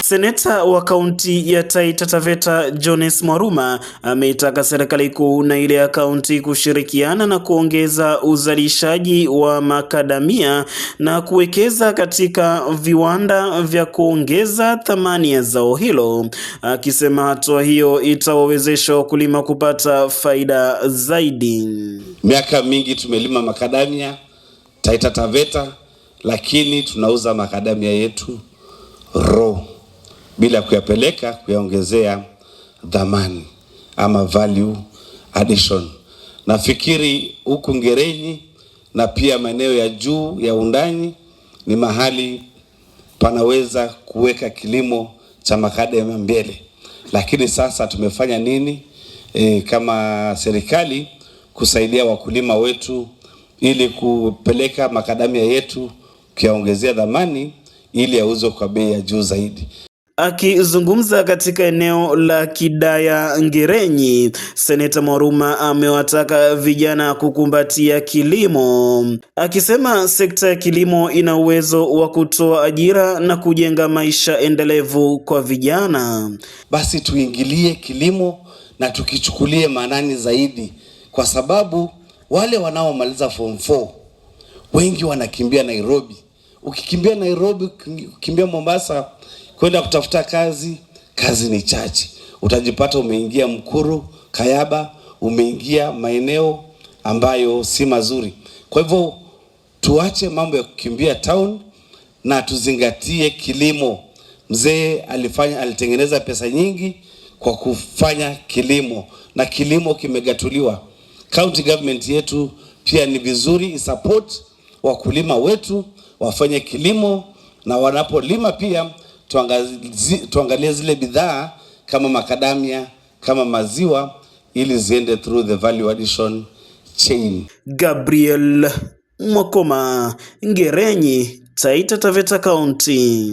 Seneta wa kaunti ya Taita Taveta Jones Mwaruma ameitaka serikali kuu na ile ya kaunti kushirikiana na kuongeza uzalishaji wa makadamia na kuwekeza katika viwanda vya kuongeza thamani ya zao hilo, akisema hatua hiyo itawawezesha wakulima kupata faida zaidi. Miaka mingi tumelima makadamia Taita Taveta, lakini tunauza makadamia yetu raw bila kuyapeleka kuyaongezea dhamani ama value addition. Nafikiri huku Ngerenyi na pia maeneo ya juu ya Undani ni mahali panaweza kuweka kilimo cha makadamia mbele. Lakini sasa tumefanya nini kama serikali kusaidia wakulima wetu ili kupeleka makadamia yetu kuyaongezea dhamani ili yauzwe kwa bei ya juu zaidi. Akizungumza katika eneo la Kidaya Ngerenyi, Seneta Mwaruma amewataka vijana kukumbatia kilimo, akisema sekta ya kilimo ina uwezo wa kutoa ajira na kujenga maisha endelevu kwa vijana. Basi tuingilie kilimo na tukichukulie maanani zaidi, kwa sababu wale wanaomaliza form 4 wengi wanakimbia Nairobi. Ukikimbia Nairobi, ukikimbia Mombasa kwenda kutafuta kazi ni chache. Utajipata umeingia Mkuru, Kayaba, umeingia maeneo ambayo si mazuri. Kwa hivyo tuache mambo ya kukimbia town na tuzingatie kilimo. Mzee alitengeneza pesa nyingi kwa kufanya kilimo, na kilimo kimegatuliwa. County government yetu pia ni vizuri support wakulima wetu wafanye kilimo, na wanapolima pia tuangalie zile bidhaa kama makadamia, kama maziwa, ili ziende through the value addition chain. Gabriel Mwakoma, Ngerenyi, Taita Taveta County.